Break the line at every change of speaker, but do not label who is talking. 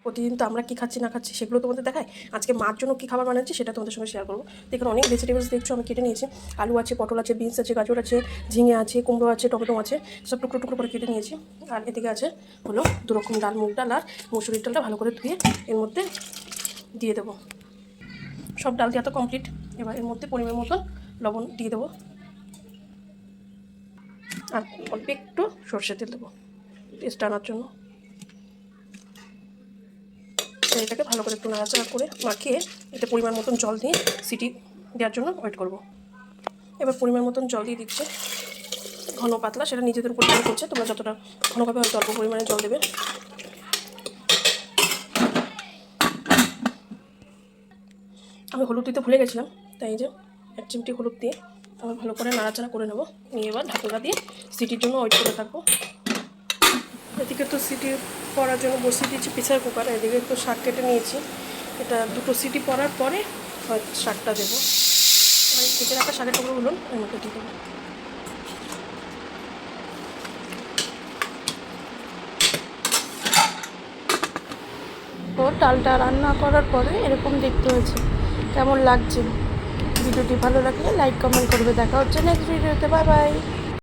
প্রতিদিন তো আমরা কী খাচ্ছি না খাচ্ছি সেগুলো তোমাদের দেখায়। আজকে মার জন্য কী খাবার বানাচ্ছি সেটা তোমাদের সঙ্গে শেয়ার করবো। তো এখানে অনেক ভেজিটেবলস দেখছো আমি কেটে নিয়েছি। আলু আছে, পটল আছে, বিনস আছে, গাজর আছে, ঝিঙে আছে, কুমড়ো আছে, টমেটো আছে, সব টুকরো টুকরো করে কেটে নিয়েছি। আর এদিকে আছে হলো 2 রকম ডাল, মুগ ডাল আর মুসুরির ডালটা ভালো করে ধুয়ে এর মধ্যে দিয়ে দেবো। সব ডাল দেওয়া তো কমপ্লিট। এবার এর মধ্যে পরিমাণ মতন লবণ দিয়ে দেবো আর অল্প একটু সর্ষের তেল দেবো টেস্ট আনার জন্য। এটাকে ভালো করে একটু নাড়াচাড়া করে মাখিয়ে এটা পরিমাণ মতন জল দিয়ে সিটি দেওয়ার জন্য ওয়েট করব। এবার পরিমাণ মতন জল দিয়ে দিচ্ছে, ঘন পাতলা সেটা নিজেদের উপর ডিপেন্ড করছে, তোমরা যতটা ঘন পাবে হয়তো অল্প পরিমাণে জল দেবে। আমি হলুদ দিতে ভুলে গেছিলাম, তাই যে 1 চিমটি হলুদ দিয়ে আবার ভালো করে নাড়াচাড়া করে নেবো। নিয়ে এবার ঢাকনা দিয়ে সিটির জন্য ওয়েট করে থাকবো। এদিকে তো সিটি পড়ার জন্য বসিয়ে দিয়েছি প্রেসার কুকার, এদিকে তো শাক কেটে নিয়েছি। এটা 2টো সিটি পড়ার পরে শাকটা দেবো। কেটে রাখা শাকের টুকরোগুলো এর মধ্যে দিয়ে দেবো।
তো ডালটা রান্না করার পরে এরকম দেখতে হয়েছে। কেমন লাগছে? ভিডিওটি ভালো লাগলে লাইক কমেন্ট করবে। দেখা হচ্ছে নেক্সট ভিডিওতে। Bye bye.